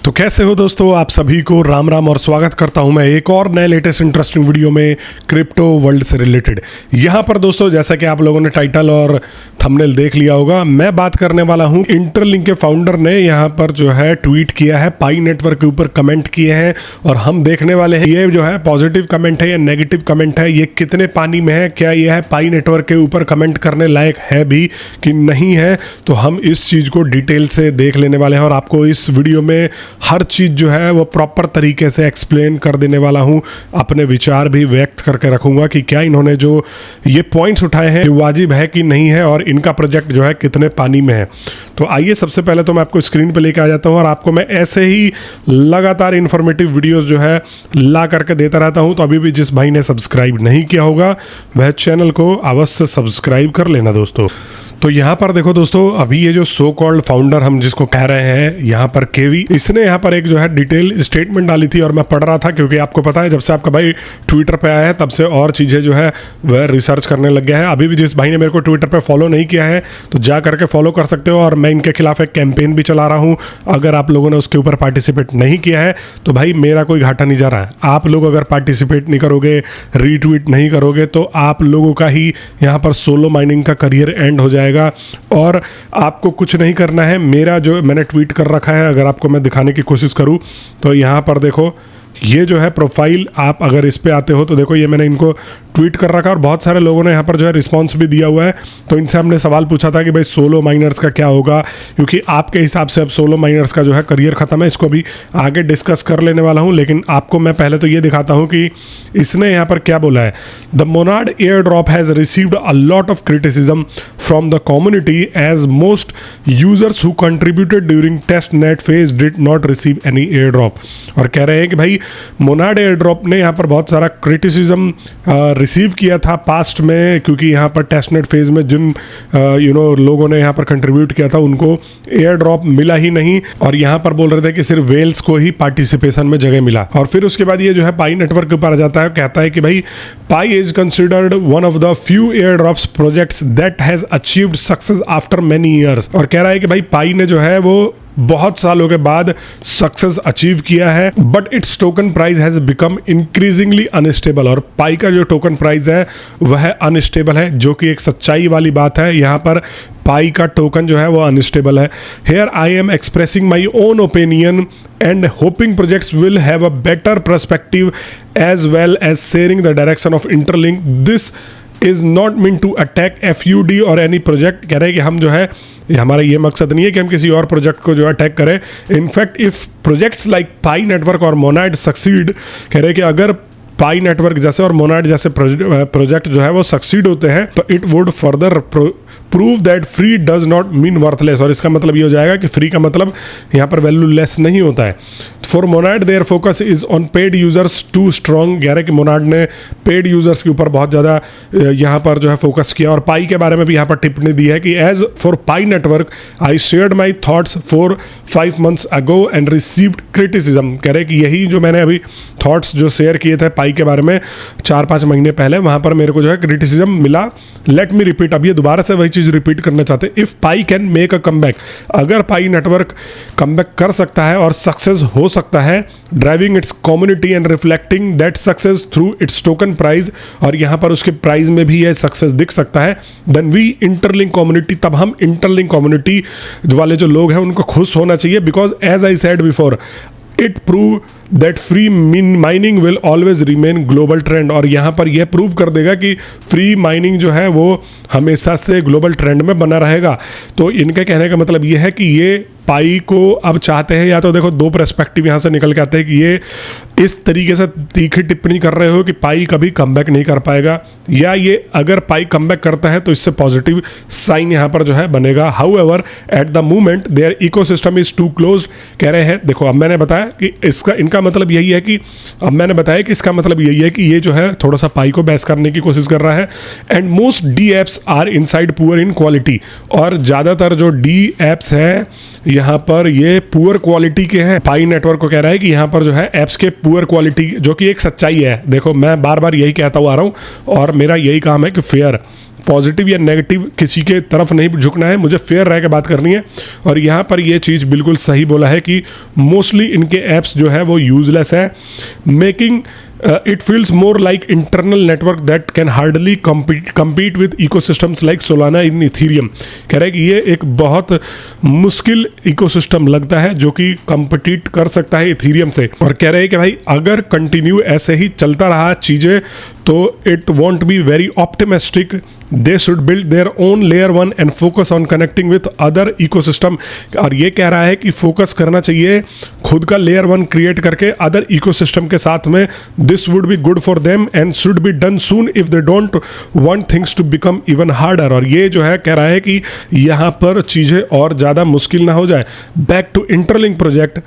तो कैसे हो दोस्तों, आप सभी को राम राम और स्वागत करता हूं मैं एक और नए लेटेस्ट इंटरेस्टिंग वीडियो में क्रिप्टो वर्ल्ड से रिलेटेड। यहां पर दोस्तों, जैसा कि आप लोगों ने टाइटल और थंबनेल देख लिया होगा, मैं बात करने वाला हूं इंटरलिंक के फाउंडर ने यहां पर जो है ट्वीट किया है, पाई नेटवर्क के ऊपर कमेंट किए हैं और हम देखने वाले हैं ये जो है पॉजिटिव कमेंट है या नेगेटिव कमेंट है, ये कितने पानी में है, क्या ये है पाई नेटवर्क के ऊपर कमेंट करने लायक है भी कि नहीं है। तो हम इस चीज़ को डिटेल से देख लेने वाले हैं और आपको इस वीडियो में हर चीज़ जो है वो प्रॉपर तरीके से एक्सप्लेन कर देने वाला हूं। अपने विचार भी व्यक्त करके रखूंगा कि क्या इन्होंने जो ये पॉइंट्स उठाए हैं वाजिब है कि नहीं है और इनका प्रोजेक्ट जो है कितने पानी में है। तो आइए सबसे पहले तो मैं आपको स्क्रीन पे लेके आ जाता हूं और आपको मैं ऐसे ही लगातार इन्फॉर्मेटिव वीडियोस जो है ला करके देता रहता हूं। तो अभी भी जिस भाई ने सब्सक्राइब नहीं किया होगा वह चैनल को अवश्य सब्सक्राइब कर लेना दोस्तों। तो यहाँ पर देखो दोस्तों, अभी ये जो सो कॉल्ड फाउंडर हम जिसको कह रहे हैं यहाँ पर केवी, इसने यहाँ पर एक जो है डिटेल स्टेटमेंट डाली थी और मैं पढ़ रहा था क्योंकि आपको पता है जब से आपका भाई ट्विटर पे आया है तब से और चीज़ें जो है वह रिसर्च करने लग गया है। अभी भी जिस भाई ने मेरे को ट्विटर पे फॉलो नहीं किया है तो जा करके फॉलो कर सकते हो और मैं इनके खिलाफ एक कैंपेन भी चला रहा हूँ। अगर आप लोगों ने उसके ऊपर पार्टिसिपेट नहीं किया है तो भाई मेरा कोई घाटा नहीं जा रहा है। आप लोग अगर पार्टिसिपेट नहीं करोगे, रीट्वीट नहीं करोगे तो आप लोगों का ही यहाँ पर सोलो माइनिंग का करियर एंड हो जाएगा और आपको कुछ नहीं करना है। मेरा जो मैंने ट्वीट कर रखा है, अगर आपको मैं दिखाने की कोशिश करूं तो यहाँ पर देखो, ये जो है प्रोफाइल, आप अगर इस पे आते हो तो देखो ये मैंने इनको ट्वीट कर रखा है और बहुत सारे लोगों ने यहाँ पर जो है रिस्पांस भी दिया हुआ है। तो इनसे हमने सवाल पूछा था कि भाई सोलो माइनर्स का क्या होगा, क्योंकि आपके हिसाब से अब सोलो माइनर्स का जो है करियर खत्म है। इसको भी आगे डिस्कस कर लेने वाला हूँ, लेकिन आपको मैं पहले तो ये दिखाता हूँ कि इसने यहाँ पर क्या बोला है। The Monad airdrop has received a lot of criticism from the community as most users who contributed during testnet phase did not receive any airdrop. और कह रहे हैं कि भाई मोनाड एयर ड्रॉप ने यहाँ पर बहुत सारा क्रिटिसिज्म रिसीव किया था पास्ट में, क्योंकि यहाँ पर टेस्टनेट फेज में जिन लोगों ने यहाँ पर कंट्रीब्यूट किया था उनको एयर ड्रॉप मिला ही नहीं। और यहाँ पर बोल रहे थे कि सिर्फ वेल्स को ही पार्टिसिपेशन में जगह मिला। और फिर उसके बाद ये जो है पाई नेटवर्क के ऊपर आ जाता है, कहता है कि भाई pi is considered one of the few air drops projects that has achieved success after many years. और कह रहा है कि भाई पाई ने जो है वो बहुत सालों के बाद सक्सेस अचीव किया है, but it's token price has become increasingly unstable. और पाई का जो टोकन प्राइस है वह अनस्टेबल है, जो कि एक सच्चाई वाली बात है। यहाँ पर पाई का टोकन जो है वो अनस्टेबल है। Here I am expressing my own opinion and hoping projects will have a better perspective as well as sharing the direction of Interlink. This is not mean to attack FUD और any project. कह रहे हैं कि हम जो है, हमारा ये मकसद नहीं है कि हम किसी और प्रोजेक्ट को जो अटैक करें। In fact if projects like pi network और मोनाड सक्सीड, कह रहे हैं कि अगर पाई नेटवर्क जैसे और मोनाड जैसे प्रोजेक्ट जो है वो सक्सीड होते हैं तो it would further prove that free does not mean worthless. और इसका मतलब ये हो जाएगा कि फ्री का मतलब यहाँ पर वैल्यू लेस नहीं होता है। For Monad their focus is on paid users too strong. कह रहे कि मोनाड ने पेड यूजर्स के ऊपर बहुत ज़्यादा यहाँ पर जो है फोकस किया। और पाई के बारे में भी यहाँ पर टिप्पणी दी है कि as for Pi network I shared my thoughts 4-5 months ago and received criticism. कह रहे कि यही जो मैंने अभी थॉट्स जो शेयर किए थे पाई के बारे में 4-5 महीने पहले, वहाँ पर मेरे को जो है क्रिटिसिज्म मिला। लेट मी रिपीट, अब ये दोबारा से वही चीज़ रिपीट करना चाहते हैं। If pi can make a comeback, अगर पाई नेटवर्क कमबैक कर सकता है और सक्सेस हो सकता है, driving it's community and reflecting that success through it's token price, और यहाँ पर उसके प्राइस में भी ये सक्सेस दिख सकता है, देन वी इंटरलिंक कम्युनिटी, तब हम इंटरलिंक कम्युनिटी वाले जो लोग हैं उनको खुश होना चाहिए। Because as I said before, it prove that free mining will always remain global trend. और यहाँ पर यह प्रूव कर देगा कि फ्री माइनिंग जो है वो हमेशा से ग्लोबल ट्रेंड में बना रहेगा। तो इनके कहने का मतलब ये है कि ये पाई को अब चाहते हैं, या तो देखो दो पर्सपेक्टिव यहाँ से निकल के आते हैं कि ये इस तरीके से तीखी टिप्पणी कर रहे हो कि पाई कभी कमबैक नहीं कर पाएगा, या ये अगर पाई कमबैक करता है तो इससे पॉजिटिव साइन यहाँ पर जो है बनेगा। However at the moment their ecosystem is too close. कह रहे हैं, देखो अब मैंने बताया कि इसका मतलब यही है कि अब मैंने बताया कि इसका मतलब यही है कि ये जो है थोड़ा सा पाई को बेस करने की कोशिश कर रहा है। And most dApps are inside poor in quality. और ज़्यादातर जो डी एप्स हैं यहाँ पर ये पुअर क्वालिटी के हैं। पाई नेटवर्क को कह रहा है कि यहाँ पर जो है एप्स के पुअर क्वालिटी, जो कि एक सच्चाई है। देखो मैं बार बार यही कहता हुआ आ रहा हूँ और मेरा यही काम है कि फेयर पॉजिटिव या नेगेटिव किसी के तरफ नहीं झुकना है, मुझे फेयर रह के बात करनी है। और यहाँ पर ये चीज़ बिल्कुल सही बोला है कि मोस्टली इनके ऐप्स जो है वो यूजलेस है, making it feels more like internal network that can hardly compete with ecosystems like Solana in Ethereum। कह रहे हैं कि ये एक बहुत मुश्किल इकोसिस्टम लगता है जो कि compete कर सकता है इथीरियम से। और कह रहे हैं कि भाई अगर कंटिन्यू ऐसे ही चलता रहा चीज़ें तो it won't be very optimistic, they should build their own layer 1 and focus on connecting with other ecosystem। और ये कह रहा है कि फोकस करना चाहिए खुद का लेयर 1 क्रिएट करके अदर इकोसिस्टम के साथ में। This would be good for them and should be done soon if they don't want things to become even harder. और ये जो है कह रहा है कि यहाँ पर चीज़ें और ज़्यादा मुश्किल ना हो जाए। बैक टू इंटरलिंक प्रोजेक्ट,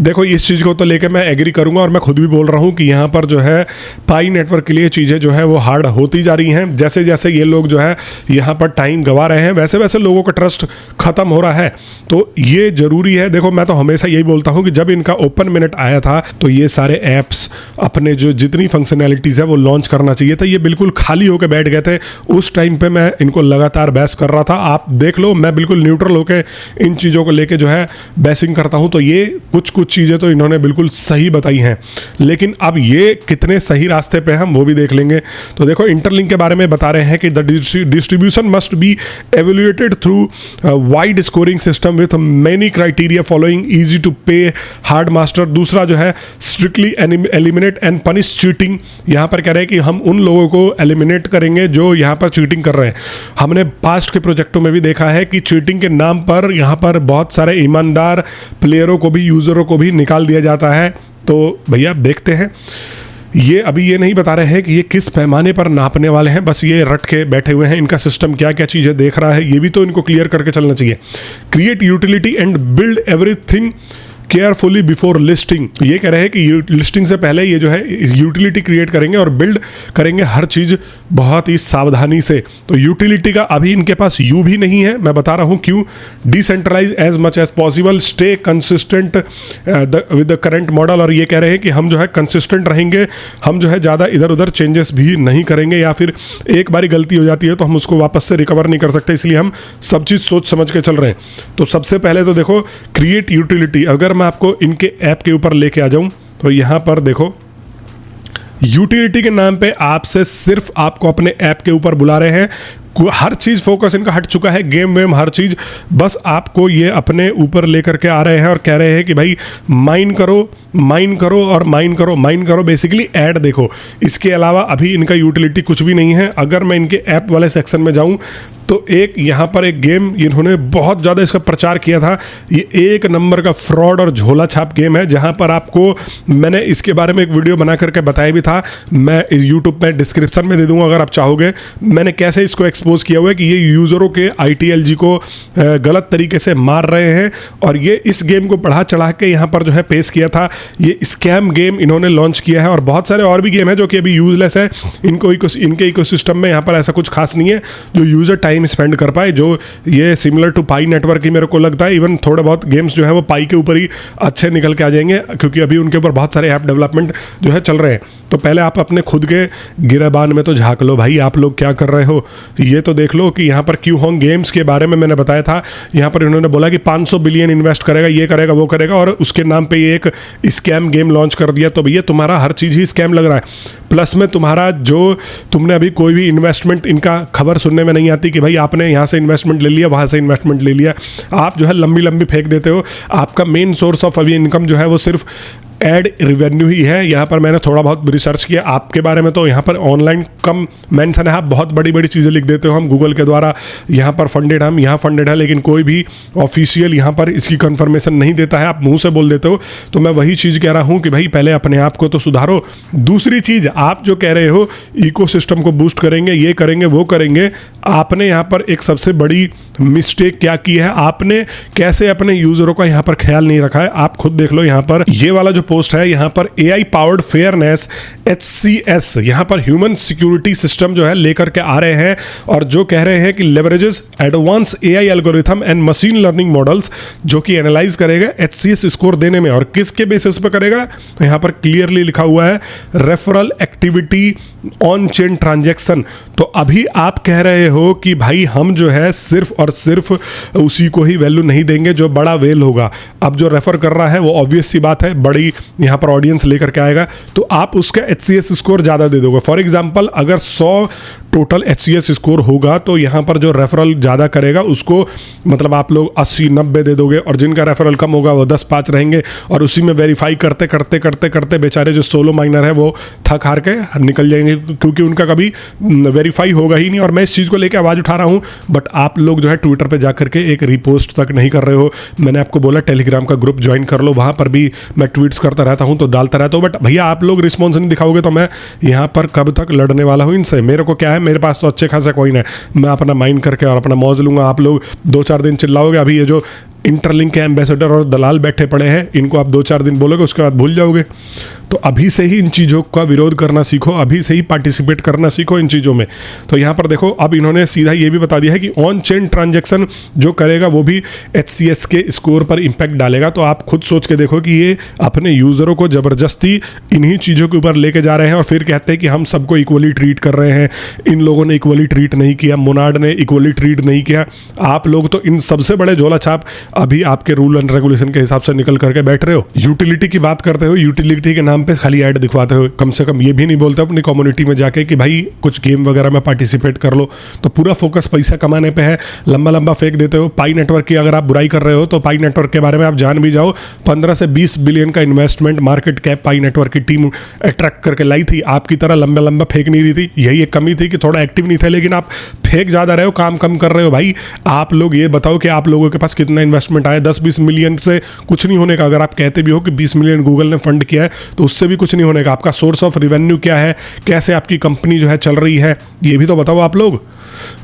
देखो इस चीज़ को तो लेकर मैं एग्री करूँगा और मैं खुद भी बोल रहा हूँ कि यहाँ पर जो है पाई नेटवर्क के लिए चीज़ें जो है वो हार्ड होती जा रही हैं। जैसे जैसे ये लोग जो है यहाँ पर टाइम गंवा रहे हैं वैसे वैसे लोगों का ट्रस्ट खत्म हो रहा है, तो ये जरूरी है। देखो मैं तो हमेशा यही बोलता हूँ कि जब इनका ओपन मिनट आया था तो ये सारे ऐप्स अपने जो जितनी फंक्शनैलिटीज़ है वो लॉन्च करना चाहिए था। ये बिल्कुल खाली होकर बैठ गए थे, उस टाइम पे मैं इनको लगातार बहस कर रहा था। आप देख लो मैं बिल्कुल न्यूट्रल होकर इन चीज़ों को लेके जो है बहसिंग करता हूँ, तो ये कुछ चीज़ें तो इन्होंने बिल्कुल सही बताई हैं, लेकिन अब ये कितने सही रास्ते पे हम वो भी देख लेंगे। तो देखो इंटरलिंक के बारे में बता रहे हैं कि the distribution must be evaluated through wide scoring system with many criteria following easy to pay hard master. दूसरा जो है strictly eliminate and punish cheating. यहाँ पर कह रहे हैं कि हम उन लोगों को एलिमिनेट करेंगे जो यहाँ पर चीटिंग कर रहे हैं। हमने पास्ट के प्रोजेक्टों में भी देखा है कि चीटिंग के नाम पर यहाँ पर बहुत सारे ईमानदार प्लेयरों को भी यूज़रों को भी निकाल दिया जाता है। तो भैया देखते हैं, ये अभी ये नहीं बता रहे हैं कि ये किस पैमाने पर नापने वाले हैं, बस ये रट के बैठे हुए हैं। इनका सिस्टम क्या क्या चीज़ें देख रहा है ये भी तो इनको क्लियर करके चलना चाहिए। Create utility and build everything carefully before listing. ये कह रहे हैं कि लिस्टिंग से पहले ये जो है यूटिलिटी क्रिएट करेंगे और बिल्ड करेंगे हर चीज़ बहुत ही सावधानी से। तो यूटिलिटी का अभी इनके पास यू भी नहीं है, मैं बता रहा हूँ क्यों। Decentralize as much as possible, stay consistent with the current model. और ये कह रहे हैं कि हम जो है कंसिस्टेंट रहेंगे, हम जो है ज़्यादा इधर उधर चेंजेस भी नहीं करेंगे, या फिर एक बारी गलती हो जाती है तो हम उसको वापस से रिकवर नहीं कर सकते, इसलिए हम सब चीज़ सोच समझ के चल रहे हैं। तो सबसे पहले तो देखो क्रिएट यूटिलिटी, अगर मैं आपको इनके ऐप के ऊपर लेके आ जाऊं तो यहां पर देखो यूटिलिटी के नाम पे आपसे सिर्फ आपको अपने ऐप के ऊपर बुला रहे हैं। हर चीज़ फोकस इनका हट चुका है, गेम वेम हर चीज़, बस आपको ये अपने ऊपर लेकर के आ रहे हैं और कह रहे हैं कि भाई माइन करो माइन करो और माइन करो माइन करो, बेसिकली ऐड देखो। इसके अलावा अभी इनका यूटिलिटी कुछ भी नहीं है। अगर मैं इनके ऐप वाले सेक्शन में जाऊं तो एक यहाँ पर एक गेम इन्होंने बहुत ज़्यादा इसका प्रचार किया था, ये एक नंबर का फ्रॉड और झोला छाप गेम है, जहाँ पर आपको मैंने इसके बारे में एक वीडियो बना करके बताया भी था, मैं इस यूट्यूब में डिस्क्रिप्शन में दे दूंगा अगर आप चाहोगे। मैंने कैसे इसको एक्सपोज किया हुआ है कि ये यूज़रों के ITLG को गलत तरीके से मार रहे हैं, और ये इस गेम को बढ़ा चढ़ा के यहाँ पर जो है पेश किया था। ये स्कैम गेम इन्होंने लॉन्च किया है, और बहुत सारे और भी गेम है जो कि अभी यूजलेस है। इनके इकोसिस्टम में यहाँ पर ऐसा कुछ खास नहीं है जो यूज़र टाइम स्पेंड कर पाए, जो ये सिमिलर टू पाई नेटवर्क ही मेरे को लगता है। इवन थोड़े बहुत गेम्स जो है वो पाई के ऊपर ही अच्छे निकल के आ जाएंगे, क्योंकि अभी उनके ऊपर बहुत सारे ऐप डेवलपमेंट जो है चल रहे हैं। तो पहले आप अपने खुद के गिरेबान में तो झांक लो भाई, आप लोग क्या कर रहे हो। ये तो देख लो कि यहाँ पर क्यू होंग गेम्स के बारे में मैंने बताया था, यहाँ पर इन्होंने बोला कि 500 बिलियन इन्वेस्ट करेगा, ये करेगा वो करेगा, और उसके नाम पे ये एक स्कैम गेम लॉन्च कर दिया। तो भैया तुम्हारा हर चीज़ ही स्कैम लग रहा है। प्लस में तुम्हारा जो तुमने अभी कोई भी इन्वेस्टमेंट, इनका खबर सुनने में नहीं आती कि भाई आपने यहाँ से इन्वेस्टमेंट ले लिया, वहाँ से इन्वेस्टमेंट ले लिया, आप जो है लंबी लंबी फेंक देते हो। आपका मेन सोर्स ऑफ अभी इनकम जो है वो सिर्फ एड रेवेन्यू ही है। यहाँ पर मैंने थोड़ा बहुत रिसर्च किया आपके बारे में, तो यहाँ पर ऑनलाइन कम मेंशन है, आप बहुत बड़ी बड़ी चीज़ें लिख देते हो, हम गूगल के द्वारा यहाँ पर फंडेड, हम यहाँ फंडेड है, लेकिन कोई भी ऑफिशियल यहाँ पर इसकी कंफर्मेशन नहीं देता है, आप मुंह से बोल देते हो। तो मैं वही चीज़ कह रहा हूँ कि भाई पहले अपने आप को तो सुधारो। दूसरी चीज़, आप जो कह रहे हो इकोसिस्टम को बूस्ट करेंगे, ये करेंगे वो करेंगे, आपने यहाँ पर एक सबसे बड़ी मिस्टेक क्या की है, आपने कैसे अपने यूजरों का यहाँ पर ख्याल नहीं रखा है। आप खुद देख लो, यहाँ पर ये वाला जो पोस्ट है, यहाँ पर AI पावर्ड फेयरनेस HCS, यहाँ पर ह्यूमन सिक्योरिटी सिस्टम जो है लेकर के आ रहे हैं और जो कह रहे हैं कि leverages advance AI algorithm and machine learning models, जो कि एनालाइज करेगा HCS स्कोर देने में। और किसके बेसिस पे करेगा, तो यहाँ पर क्लियरली लिखा हुआ है referral activity on chain transaction. तो अभी आप कह रहे हो कि भाई हम जो है सिर्फ और सिर्फ उसी को ही वैल्यू नहीं देंगे जो बड़ा वेल होगा। अब जो रेफर कर रहा है वो ऑब्वियस सी बात है, बड़ी यहाँ पर ऑडियंस लेकर के आएगा, तो आप उसका HCS स्कोर ज़्यादा दे दोगे। फॉर एग्जाम्पल, अगर 100 टोटल HCS स्कोर होगा तो यहाँ पर जो रेफरल ज़्यादा करेगा उसको मतलब आप लोग 80-90 दे दोगे, और जिनका रेफरल कम होगा वो 10-5 रहेंगे, और उसी में वेरीफाई करते करते करते करते बेचारे जो सोलो माइनर है वो थक हार के निकल जाएंगे, क्योंकि उनका कभी वेरीफाई होगा ही नहीं। और मैं इस चीज़ को लेकर आवाज़ उठा रहा हूँ, बट आप लोग जो है ट्विटर पर जाकर के एक रिपोस्ट तक नहीं कर रहे हो। मैंने आपको बोला टेलीग्राम का ग्रुप ज्वाइन कर लो, वहाँ पर भी मैं ट्वीट्स करता रहता हूँ, तो डालता रहता हूँ, बट भैया आप लोग रिस्पॉन्स नहीं दिखाओगे तो मैं यहाँ पर कब तक लड़ने वाला हूँ इनसे। मेरे को क्या है, मेरे पास तो अच्छे खासा कोइन है, मैं अपना माइन करके और अपना मौज लूंगा। आप लोग 2-4 दिन चिल्लाओगे, अभी ये जो इंटरलिंक के एम्बेसडर और दलाल बैठे पड़े हैं, इनको आप 2-4 दिन बोलोगे, उसके बाद भूल जाओगे। तो अभी से ही इन चीज़ों का विरोध करना सीखो, अभी से ही पार्टिसिपेट करना सीखो इन चीज़ों में। तो यहाँ पर देखो, अब इन्होंने सीधा ये भी बता दिया है कि ऑन चेन ट्रांजैक्शन जो करेगा वो भी HCS के स्कोर पर इंपैक्ट डालेगा। तो आप खुद सोच के देखो कि ये अपने यूज़रों को ज़बरदस्ती इन्हीं चीज़ों के ऊपर लेके जा रहे हैं और फिर कहते हैं कि हम सबको इक्वली ट्रीट कर रहे हैं। इन लोगों ने इक्वली ट्रीट नहीं किया, मोनाड ने इक्वली ट्रीट नहीं किया। आप लोग तो इन सबसे बड़े झोला छाप अभी आपके रूल एंड रेगुलेशन के हिसाब से निकल करके बैठ रहे हो। यूटिलिटी की बात करते हो, यूटिलिटी के नाम पे खाली ऐड दिखवाते हो, कम से कम ये भी नहीं बोलते अपनी कम्युनिटी में जाके कि भाई कुछ गेम वगैरह में पार्टिसिपेट कर लो। तो पूरा फोकस पैसा कमाने पे है, लंबा लंबा फेंक देते हो। पाई नेटवर्क की अगर आप बुराई कर रहे हो तो पाई नेटवर्क के बारे में आप जान भी जाओ। 15 से 20 बिलियन का इन्वेस्टमेंट मार्केट कैप पाई नेटवर्क की टीम अट्रैक्ट करके लाई थी, आपकी तरह लंबा लंबा फेंक नहीं रही थी। यही एक कमी थी कि थोड़ा एक्टिव नहीं थे, लेकिन आप फेंक ज़्यादा रहे हो, काम कम कर रहे हो। भाई आप लोग ये बताओ कि आप लोगों के पास कितना इन्वेस्टमेंट आया। 10-20 मिलियन से कुछ नहीं होने का। अगर आप कहते भी हो कि 20 मिलियन गूगल ने फंड किया है तो उससे भी कुछ नहीं होने का। आपका सोर्स ऑफ रिवेन्यू क्या है, कैसे आपकी कंपनी जो है चल रही है, ये भी तो बताओ आप लोग।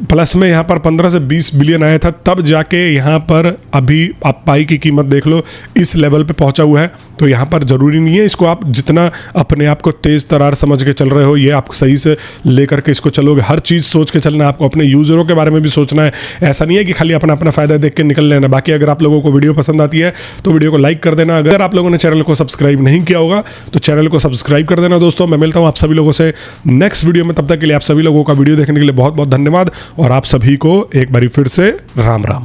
प्लस में यहाँ पर 15 से 20 बिलियन आया था, तब जाके यहाँ पर अभी आप पाई की कीमत देख लो इस लेवल पे पहुंचा हुआ है। तो यहाँ पर ज़रूरी नहीं है इसको आप जितना अपने आप को तेज़ तरार समझ के चल रहे हो, ये आप सही से लेकर के इसको चलोगे। हर चीज़ सोच के चलना है आपको, अपने यूज़रों के बारे में भी सोचना है। ऐसा नहीं है कि खाली अपना अपना फ़ायदा देख के निकल लेना। बाकी अगर आप लोगों को वीडियो पसंद आती है तो वीडियो को लाइक कर देना। अगर आप लोगों ने चैनल को सब्सक्राइब नहीं किया होगा तो चैनल को सब्सक्राइब कर देना। दोस्तों, मैं मिलता हूँ आप सभी लोगों से नेक्स्ट वीडियो में। तब तक के लिए आप सभी लोगों का वीडियो देखने के लिए बहुत बहुत धन्यवाद, और आप सभी को एक बारी फिर से राम राम।